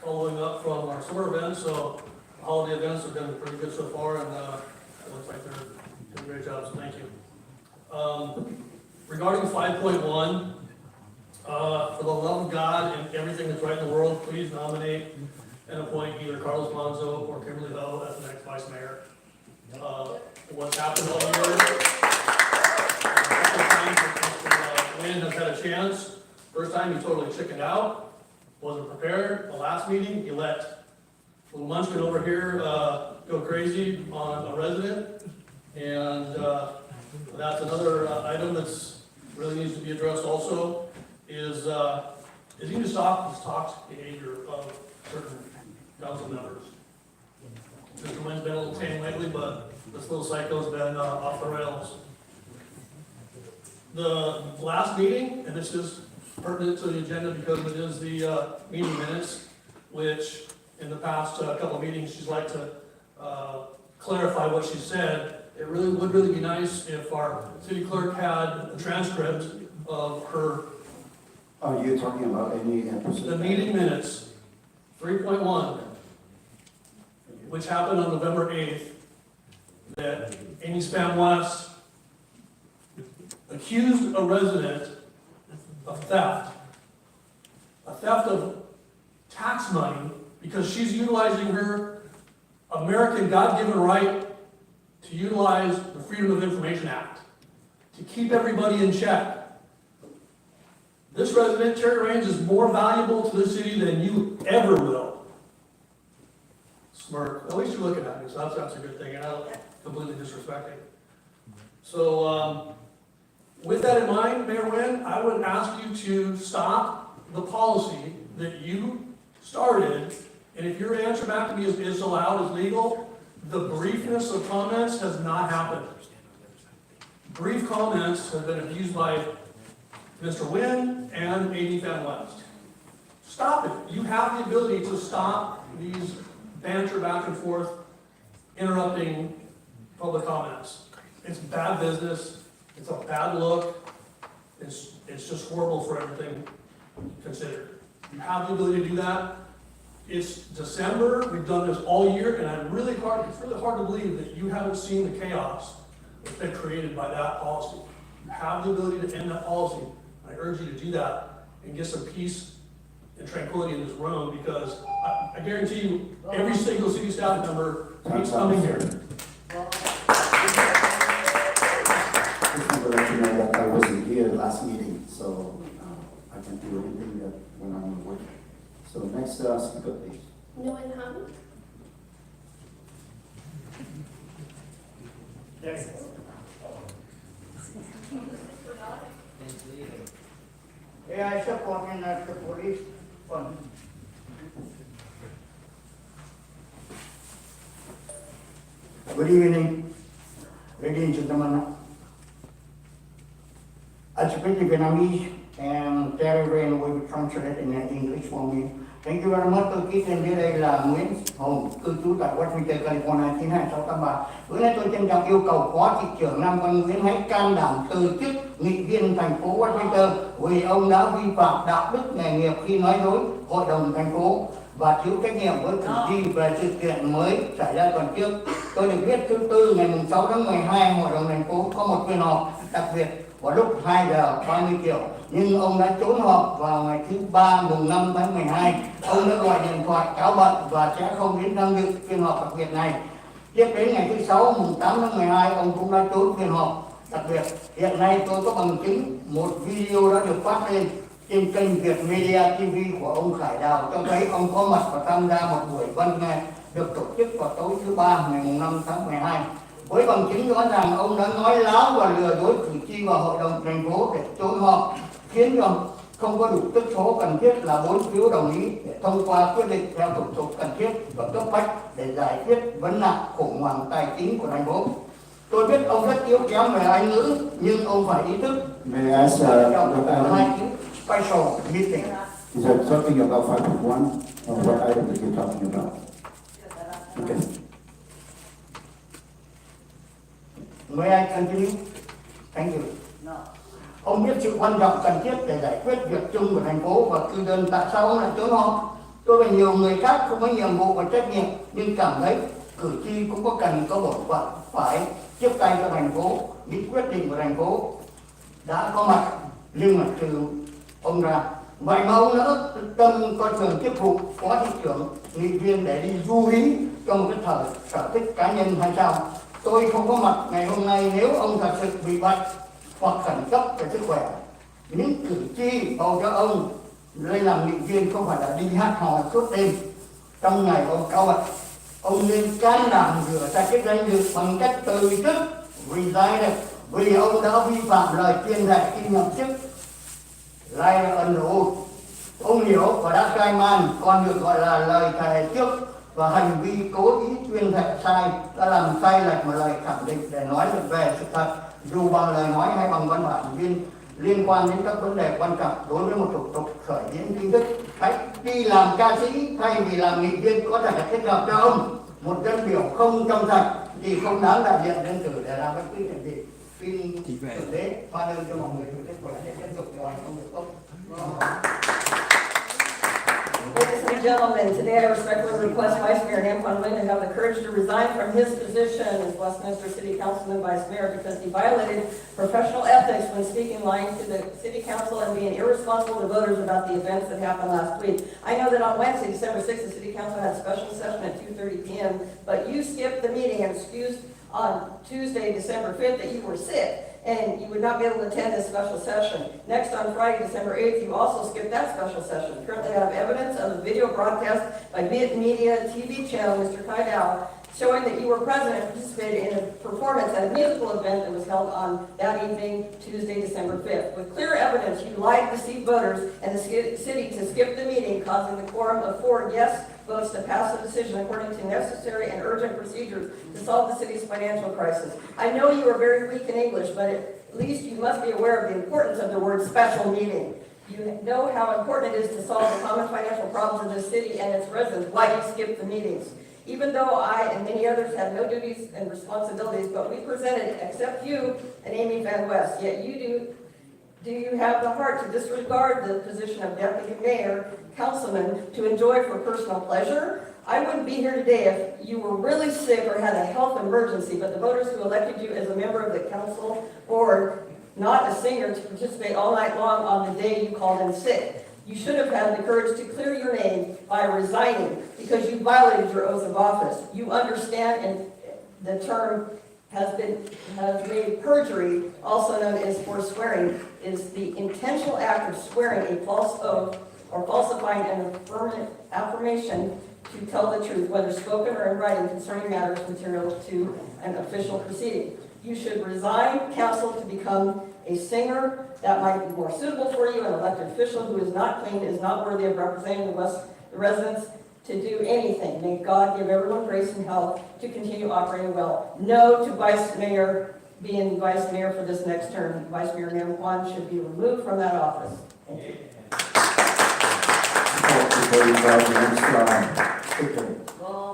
[SPEAKER 12] Following up from our summer events, so the holiday events have been pretty good so far, and it looks like they're doing a great job, so thank you. Regarding 5.1, for the love of God and everything that's right in the world, please nominate and appoint either Carlos Manzo or Kimberly Ho as the next vice mayor. What's happened all year? Wynn has had a chance. First time he totally chickened out. Wasn't prepared. The last meeting, he let little Munchkin over here go crazy on a resident. And that's another item that's really needs to be addressed also, is he need to stop his toxic behavior of certain council members. Mr. Wynn's been a little tame lately, but this little psycho's been off the rails. The last meeting, and this is pertinent to the agenda because it is the meeting minutes, which in the past couple of meetings she's like to clarify what she said. It really would really be nice if our city clerk had a transcript of her.
[SPEAKER 4] Are you talking about any
[SPEAKER 12] the meeting minutes, 3.1, which happened on November 8th, that Amy Spam West accused a resident of theft. A theft of tax money because she's utilizing her American God-given right to utilize the Freedom of Information Act to keep everybody in check. This resident, Terry Raines, is more valuable to the city than you ever will. Smirk. At least you're looking at me, so that's a good thing, and I don't completely disrespecting. So, with that in mind, Mayor Wynn, I would ask you to stop the policy that you started, and if your answer back to me is allowed, is legal, the briefness of comments has not happened. Brief comments have been abused by Mr. Wynn and Amy Van West. Stop it. You have the ability to stop these banter back and forth, interrupting public comments. It's bad business. It's a bad look. It's just horrible for everything considered. You have the ability to do that. It's December. We've done this all year, and it's really hard to believe that you haven't seen the chaos that's been created by that policy. You have the ability to end that policy. I urge you to do that and get some peace and tranquility in this room, because I guarantee you, every single city staff member keeps coming here.
[SPEAKER 4] Let you know that I wasn't here last meeting, so I can't do anything that when I'm away. So next speaker, please.
[SPEAKER 8] Nguyen Hung.
[SPEAKER 13] Yes. Yeah, I support in the police fund. Good evening, ladies and gentlemen. I speak Vietnamese, and Terry Rain will translate in English for me. Thank you very much. Tôi ký tên dưới đây là Nguyễn Hồng, cư trú tại Washington, California 92683. Bữa nay tôi trân trọng yêu cầu Phó Thị trưởng Nam Quan Nguyễn hãy can đảm từ chức nghị viên thành phố Washington vì ông đã vi phạm đạo đức nghề nghiệp khi nói dối hội đồng thành phố và thiếu trách nhiệm với cử tri về sự kiện mới xảy ra tuần trước. Tôi được biết thứ Tư ngày 6 tháng 12, hội đồng thành phố có một phiên họp đặc biệt vào lúc 2 giờ 30 chiều, nhưng ông đã trốn họp vào ngày thứ Ba mùng 5 tháng 12. Ông đã gọi điện thoại cáo bận và sẽ không đến tham dự phiên họp đặc biệt này. Tiếp đến ngày thứ Sáu mùng 8 tháng 12, ông cũng đã trốn phiên họp đặc biệt. Hiện nay tôi có bằng chứng một video đã được phát lên trên kênh Việt Media TV của ông Khải Đào cho thấy ông có mặt và tham gia một buổi văn nghệ được tổ chức vào tối thứ Ba ngày mùng 5 tháng 12. Với bằng chứng rõ ràng ông đã nói láo và lừa dối cử tri và hội đồng thành phố để trốn họp, khiến cho không có đủ tức số cần thiết là 4 phiếu đồng ý để thông qua quyết định theo thủ tục cần thiết và cấp bách để giải quyết vấn nạn khủng hoảng tài chính của thành phố. Tôi biết ông rất yếu kém về Anh ngữ, nhưng ông phải ý thức special meeting.
[SPEAKER 4] Is that talking about 5.1 or what item that you're talking about? Okay.
[SPEAKER 13] May I continue? Thank you. Ông biết sự quan trọng cần thiết để giải quyết việc chung của thành phố và cư dân, tại sao ông lại trốn họ? Tôi và nhiều người khác không có nhiệm vụ và trách nhiệm, nhưng cảm thấy cử tri cũng có cần có bổn phận phải tiếp tay cho thành phố. Những quyết định của thành phố đã có mặt nhưng mà trừ ông ra. Vậy mà ông đã tâm coi thường chức vụ phó thị trưởng nghị viên để đi du lý trong cái sở thích cá nhân hay sao? Tôi không có mặt ngày hôm nay nếu ông thật sự bị bệnh hoặc khẩn cấp về sức khỏe. Những cử tri bầu cho ông lên làm nghị viên không phải là đi hát hò suốt đêm trong ngày ông cao bệnh. Ông nên can đảm rửa sạch cái danh dự bằng cách từ chức resign vì ông đã vi phạm lời tuyên thệ khi nhậm chức. Lai là ẩn đủ. Ông hiểu và đã cai man, còn được gọi là lời thề trước, và hành vi cố ý tuyên thệ sai đã làm sai lệch một lời khẳng định để nói được về sự thật, dù bằng lời nói hay bằng văn bản liên quan đến các vấn đề quan trọng đối với một thủ tục khởi diễn chính thức. Hãy đi làm ca sĩ thay vì làm nghị viên có thể là thích hợp cho ông. Một dân biểu không trong sạch thì không đáng đại diện dân cử để làm bất cứ chuyện gì. Xin thực tế hoa đơn cho mọi người được kết quả để tiếp tục cho anh không được tốt.
[SPEAKER 6] Ladies and gentlemen, today I respectfully request Vice Mayor Nam Quan to have the courage to resign from his position as Westminster City Councilman Vice Mayor because he violated professional ethics when speaking lying to the City Council and being irresponsible to voters about the events that happened last week. I know that on Wednesday, December 6th, the City Council had a special session at 2:30 p.m., but you skipped the meeting and excused on Tuesday, December 5th, that you were sick and you would not be able to attend this special session. Next, on Friday, December 8th, you also skipped that special session. Currently, I have evidence of a video broadcast by Media TV channel, Mr. Kaidao, showing that you were present and participated in a performance at a musical event that was held on that evening, Tuesday, December 5th. With clear evidence, you lied to deceive voters and the city to skip the meeting, causing the quorum of 4 yes votes to pass the decision according to necessary and urgent procedures to solve the city's financial crisis. I know you are very weak in English, but at least you must be aware of the importance of the word special meeting. You know how important it is to solve the common financial problems of the city and its residents. Why you skip the meetings? Even though I and many others had no duties and responsibilities, but we presented, except you and Amy Van West, yet you do you have the heart to disregard the position of deputy mayor, councilman, to enjoy for personal pleasure? I wouldn't be here today if you were really sick or had a health emergency, but the voters who elected you as a member of the council board, not a singer, to participate all night long on the day you called in sick. You should have had the courage to clear your name by resigning because you violated your oath of office. You understand, and the term has made perjury, also known as forswearing, is the intentional act of swearing a false oath or falsifying an affirmation to tell the truth, whether spoken or in writing, concerning matters material to an official proceeding. You should resign council to become a singer. That might be more suitable for you. An elected official who is not clean is not worthy of representing the residents to do anything. May God give everyone grace and health to continue operating well. No to Vice Mayor being Vice Mayor for this next term. Vice Mayor Nam Quan should be removed from that office. Thank you.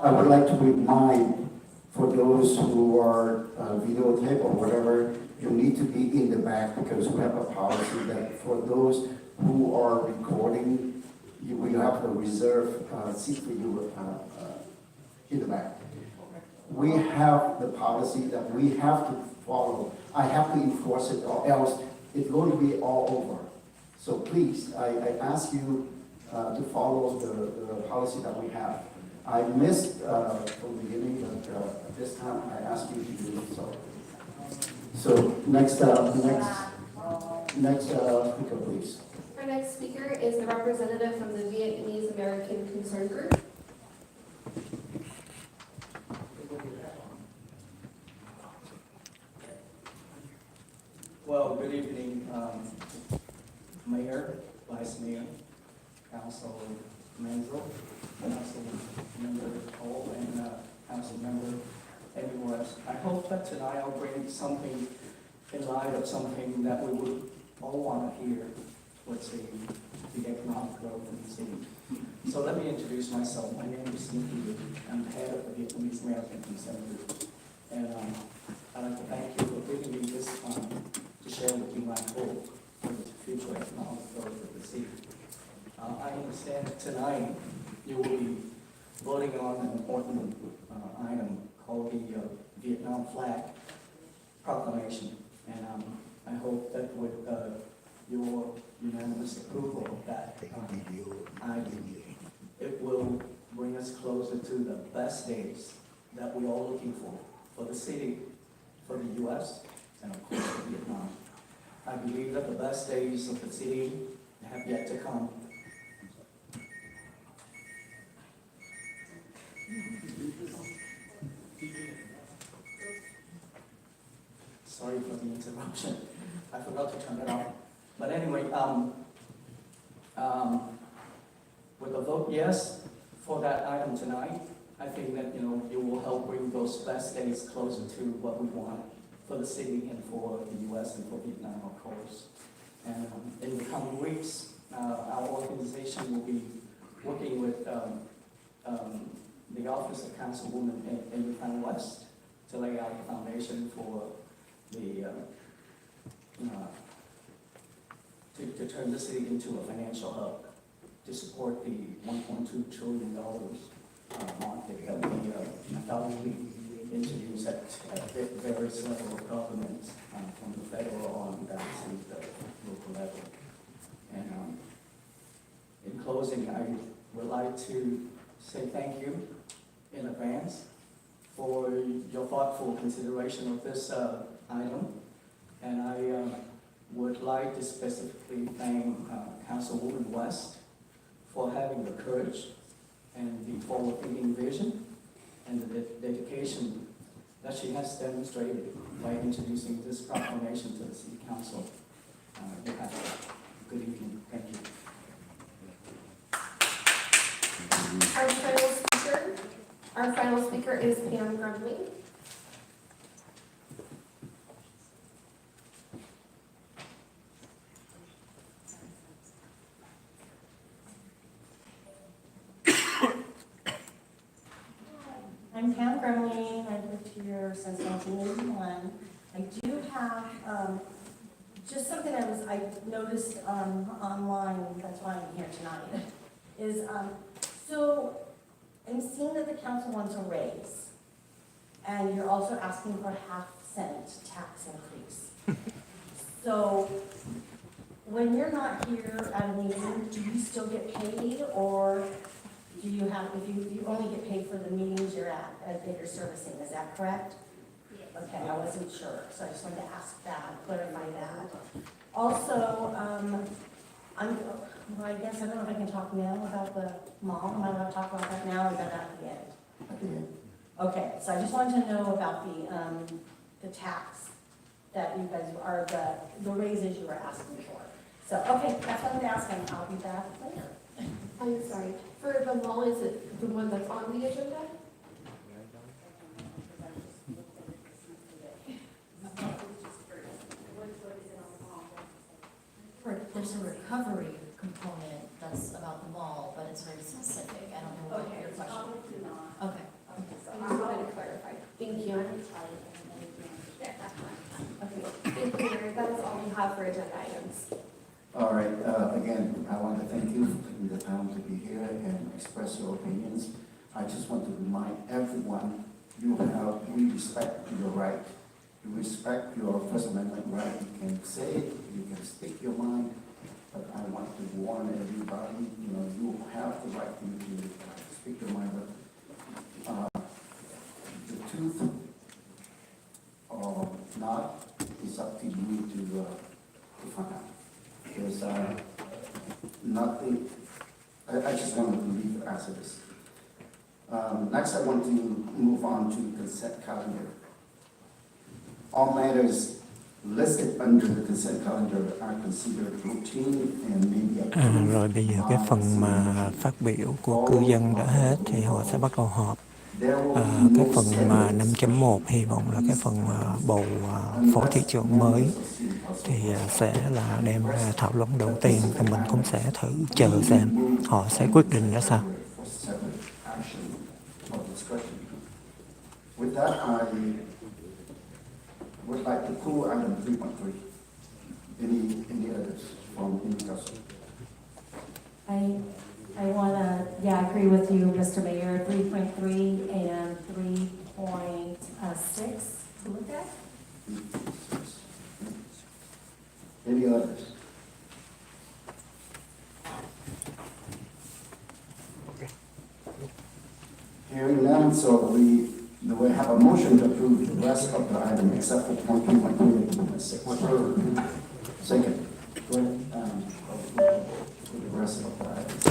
[SPEAKER 4] I would like to remind for those who are videotape or whatever, you need to be in the back because we have a policy that for those who are recording, we have a reserve seat for you in the back. We have the policy that we have to follow. I have to enforce it or else it's going to be all over. So please, I ask you to follow the policy that we have. I missed from the beginning, but this time I ask you to do so. So next speaker, please.
[SPEAKER 8] Our next speaker is the representative from the Vietnamese American Concern Group.
[SPEAKER 14] Well, good evening, Mayor, Vice Mayor, Council Member, Council Member Cole, and Council Member everywhere. I hope that tonight I'll bring something in light of something that we would all want to hear towards the economic growth in the city. So let me introduce myself. My name is Nam Quan. I'm the head of the Vietnamese American Concern Group. And I'd like to thank you for giving me this time to share with you my hope future economic growth of the city. I understand that tonight you will be voting on an important item called the Vietnam flag proclamation. And I hope that with your unanimous approval of that item, it will bring us closer to the best days that we're all looking for the city, for the U.S., and of course for Vietnam. I believe that the best days of the city have yet to come. Sorry for the interruption. I forgot to turn it off. But anyway, with a vote yes for that item tonight, I think that, you will help bring those best days closer to what we want for the city and for the U.S. and for Vietnam, of course. And in the coming weeks, our organization will be working with the Office of Councilwoman in the West to lay out the foundation for the to turn the city into a financial hub to support the $1.2 trillion market that we undoubtedly introduce at various levels of government, from the federal on down to the local level. And in closing, I would like to say thank you in advance for your thoughtful consideration of this item. And I would like to specifically thank Councilwoman West for having the courage and the forward-thinking vision and the dedication that she has demonstrated by introducing this proclamation to the City Council. You have a good evening. Thank you.
[SPEAKER 8] Our final speaker is Pam Grumley.
[SPEAKER 15] I'm Pam Grumley. I've lived here since 1981. I do have just something I noticed online. That's why I'm here tonight. Is so I'm seeing that the council wants a raise, and you're also asking for a half-cent tax increase. So when you're not here at a meeting, do you still get paid, or do you have, if you only get paid for the meetings you're at that you're servicing, is that correct? Yes. Okay, I wasn't sure, so I just wanted to ask that, clarify that. Also, well, I guess, I don't know if I can talk now about the mall. Am I allowed to talk about that now, or is that at the end? At the end. Okay, so I just wanted to know about the tax that you guys are, the raises you were asking for. So, okay, that's what I'm gonna ask, and I'll be back later.
[SPEAKER 8] I'm sorry, for the mall, is it the one that's on the agenda?
[SPEAKER 10] There's a recovery component that's about the mall, but it's very specific. I don't know what your question. Okay.
[SPEAKER 8] I just wanted to clarify. Thank you. Okay, thank you, Mary. That is all we have for agenda items.
[SPEAKER 13] All right, again, I want to thank you for taking the time to be here and express your opinions. I just want to remind everyone, we respect your right. We respect your First Amendment right. You can say it, you can speak your mind, but I want to warn everybody, you have the right to speak your mind, but the truth or not is up to you to find out. There's nothing, I just want to leave it as it is. Next, I want to move on to the consent calendar. All matters listed under the consent calendar are considered routine and may be approved.
[SPEAKER 1] Rồi bây giờ cái phần mà phát biểu của cư dân đã hết thì họ sẽ bắt đầu họp. Cái phần mà 5.1 hy vọng là cái phần bầu phó thị trưởng mới thì sẽ là đem ra thảo luận đầu tiên, và mình cũng sẽ thử chờ xem họ sẽ quyết định ra sao.
[SPEAKER 13] With that, I would like to pull item 3.3. Any others? from any council.
[SPEAKER 15] I wanna, agree with you, Mr. Mayor, 3.3 and 3.6 to look at.
[SPEAKER 13] Any others? Hearing none, so we have a motion to approve the rest of the item except for point 3.3. Second. Go ahead. For the rest of the items.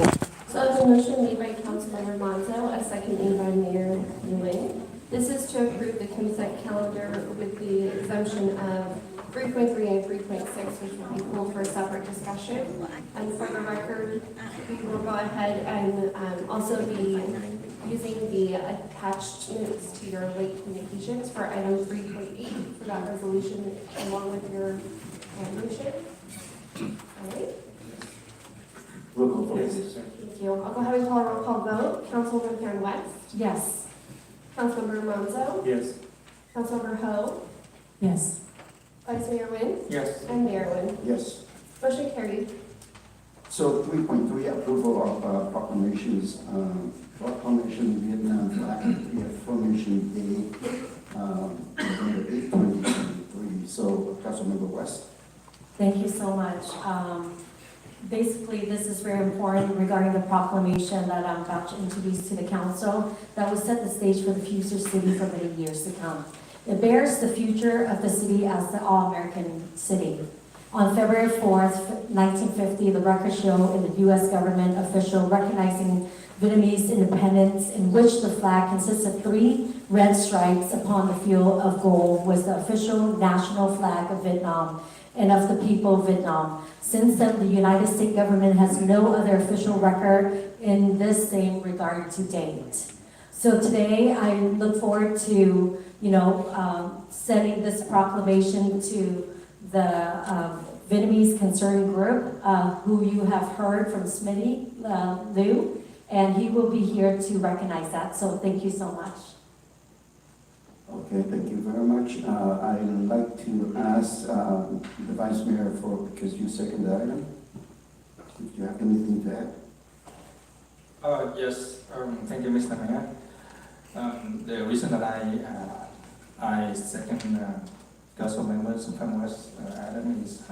[SPEAKER 8] So I have a motion made by Councilmember Monzo, a second made by Mayor Nguyen. This is to approve the consent calendar with the exemption of 3.3 and 3.6, which will be pulled for a separate discussion. And for the record, we will go ahead and also be using the attachments to your late communications for item 3.8 for that resolution along with your motion. All right.
[SPEAKER 13] Roll call vote, please.
[SPEAKER 8] Thank you. I'll go ahead and call a roll call vote. Councilwoman Karen West.
[SPEAKER 15] Yes.
[SPEAKER 8] Councilmember Monzo.
[SPEAKER 5] Yes.
[SPEAKER 8] Councilmember Ho.
[SPEAKER 15] Yes.
[SPEAKER 8] Vice Mayor Nguyen.
[SPEAKER 5] Yes.
[SPEAKER 8] And Mayor Nguyen.
[SPEAKER 13] Yes.
[SPEAKER 8] Motion carried.
[SPEAKER 13] So 3.3, approval of proclamations, proclamation Vietnam flag reaffirmation day, November 8, 2023. So Councilmember West.
[SPEAKER 15] Thank you so much. Basically, this is very important regarding the proclamation that I'm about to introduce to the council that will set the stage for the future city for many years to come. It bears the future of the city as the all-American city. On February 4th, 1950, the records show in the U.S. government official recognizing Vietnamese independence, in which the flag consists of 3 red stripes upon the field of gold, was the official national flag of Vietnam and of the people of Vietnam. Since then, the United States government has no other official record in this same regard to date. So today, I look forward to, sending this proclamation to the Vietnamese Concerned Group, who you have heard from Smitty Liu, and he will be here to recognize that. So thank you so much.
[SPEAKER 13] Okay, thank you very much. I'd like to ask the Vice Mayor because you second the item. If you have anything to add?
[SPEAKER 16] Yes, thank you, Mr. Mayor. The reason that I second Council members from West Adam is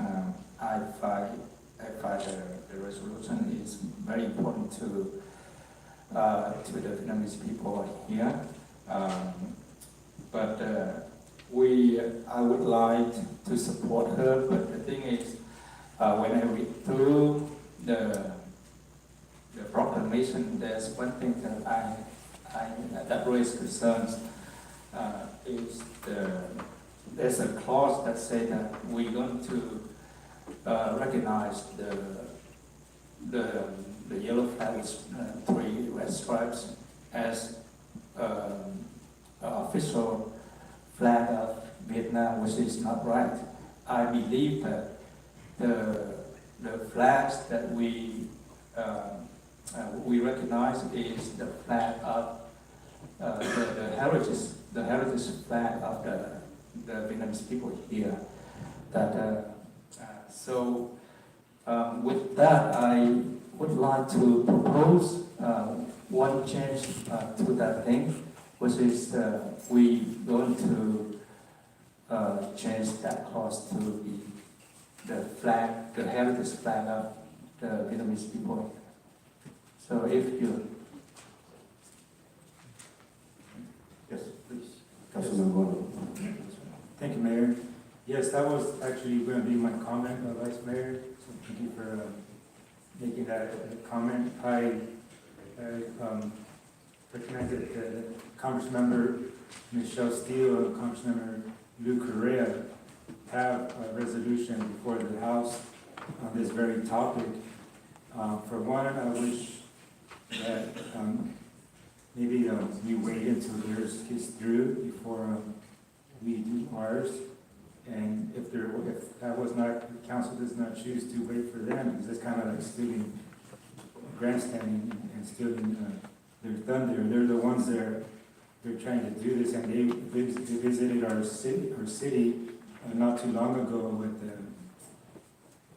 [SPEAKER 16] I find the resolution is very important to the Vietnamese people here. But I would like to support her, but the thing is, when I read through the proclamation, there's one thing that that raises concerns. Is there's a clause that says that we're going to recognize the yellow flag with 3 red stripes as official flag of Vietnam, which is not right. I believe that the flags that we recognize is the flag of the heritage flag of the Vietnamese people here. With that, I would like to propose one change to that thing, which is we going to change that clause to the flag, the heritage flag of the Vietnamese people. So if you...
[SPEAKER 13] Yes, please. Councilman.
[SPEAKER 17] Thank you, Mayor. Yes, that was actually going to be my comment, Vice Mayor. So thank you for making that comment. I recognize that Congressmember Michelle Steele and Congressmember Lou Correa have a resolution before the House on this very topic. For one, I wish that maybe we wait until theirs gets through before we do ours. And if that was not, the council does not choose to wait for them, because it's kind of like stealing, grandstanding and stealing their thunder. They're the ones that they're trying to do this, and they visited our city not too long ago with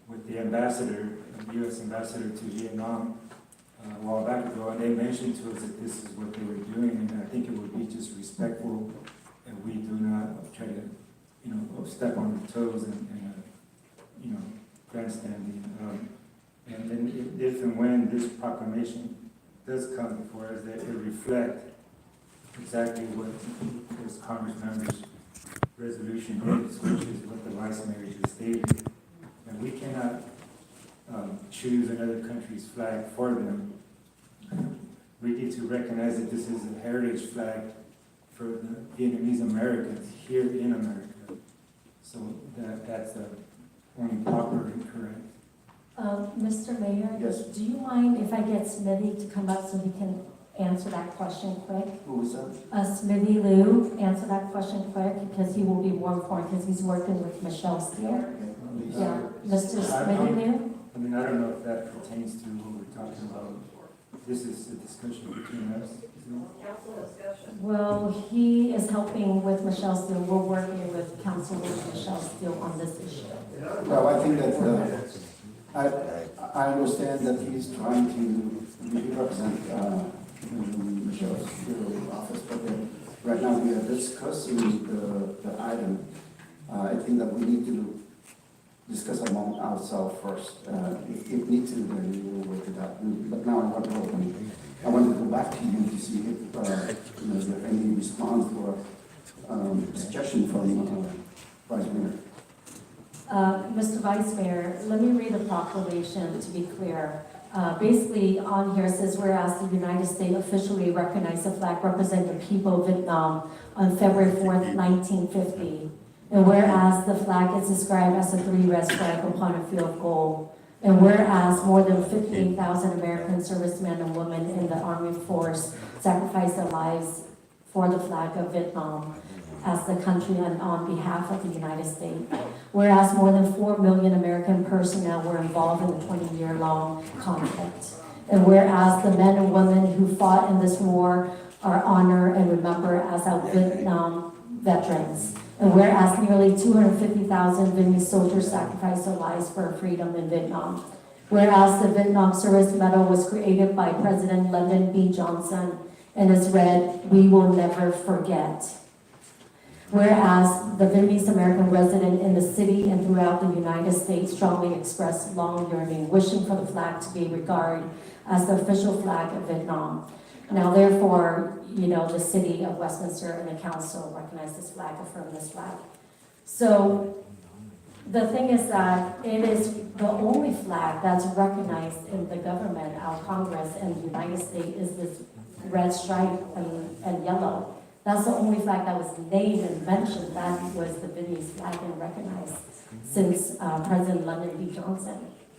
[SPEAKER 17] with the ambassador, the U.S. ambassador to Vietnam a while back ago, and they mentioned to us that this is what they were doing, and I think it would be just respectful and we do not try to, step on the toes and grandstanding. And then if and when this proclamation does come before us, that it reflect exactly what this Congress member's resolution is, which is what the vice mayor just stated. And we cannot choose another country's flag for them. We need to recognize that this is a heritage flag for the Vietnamese Americans here in America. So that's only proper and correct.
[SPEAKER 3] Mr. Mayor?
[SPEAKER 5] Yes.
[SPEAKER 3] Do you mind if I get Smithy to come up so he can answer that question quick?
[SPEAKER 5] Who was that?
[SPEAKER 3] Smithy Liu, answer that question quick because he will be more informed because he's working with Michelle Steele. Yeah, Mr. Smithy Liu?
[SPEAKER 17] I mean, I don't know if that pertains to what we're talking about. This is a discussion between us.
[SPEAKER 6] Council discussion.
[SPEAKER 3] Well, he is helping with Michelle Steele. We're working with Councilwoman Michelle Steele on this issue.
[SPEAKER 4] Well, I think that, I understand that he's trying to represent Michelle's office, but then right now we are discussing the item. I think that we need to discuss among ourselves first. If need to, then we will work it out. But now I want to go back to you to see if you have any response or suggestion from Vice Mayor.
[SPEAKER 3] Mr. Vice Mayor, let me read the proclamation to be clear. Basically, on here it says, whereas the United States officially recognized the flag representing the people of Vietnam on February 4th, 1950. And whereas the flag is described as a three-red flag upon a field of gold. And whereas more than 58,000 American servicemen and women in the Army force sacrificed their lives for the flag of Vietnam as the country and on behalf of the United States. Whereas more than 4 million American personnel were involved in the 20-year-long conflict. And whereas the men and women who fought in this war are honored and remembered as our Vietnam veterans. And whereas nearly 250,000 Vietnamese soldiers sacrificed their lives for freedom in Vietnam. Whereas the Vietnam Service Medal was created by President Lyndon B. Johnson and is read, "We will never forget." Whereas the Vietnamese American resident in the city and throughout the United States strongly expressed long yearning, wishing for the flag to be regarded as the official flag of Vietnam. Now, therefore, the city of Westminster and the council recognize this flag, affirm this flag. So the thing is that it is the only flag that's recognized in the government, our Congress, and the United States is this red stripe and yellow. That's the only flag that was named and mentioned. That was the Vietnamese flag and recognized since President Lyndon B. Johnson.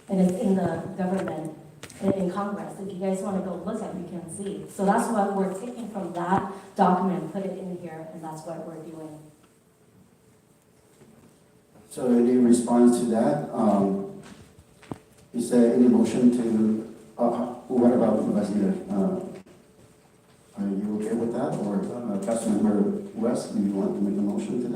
[SPEAKER 3] And it's in the government, in Congress. If you guys want to go look at it, you can see. So that's what we're taking from that document, put it in here, and that's what we're doing.
[SPEAKER 4] So any response to that? Is there any motion to, what about the Vice Mayor? Are you okay with that? Or Councilmember West, do you want to make a motion to that?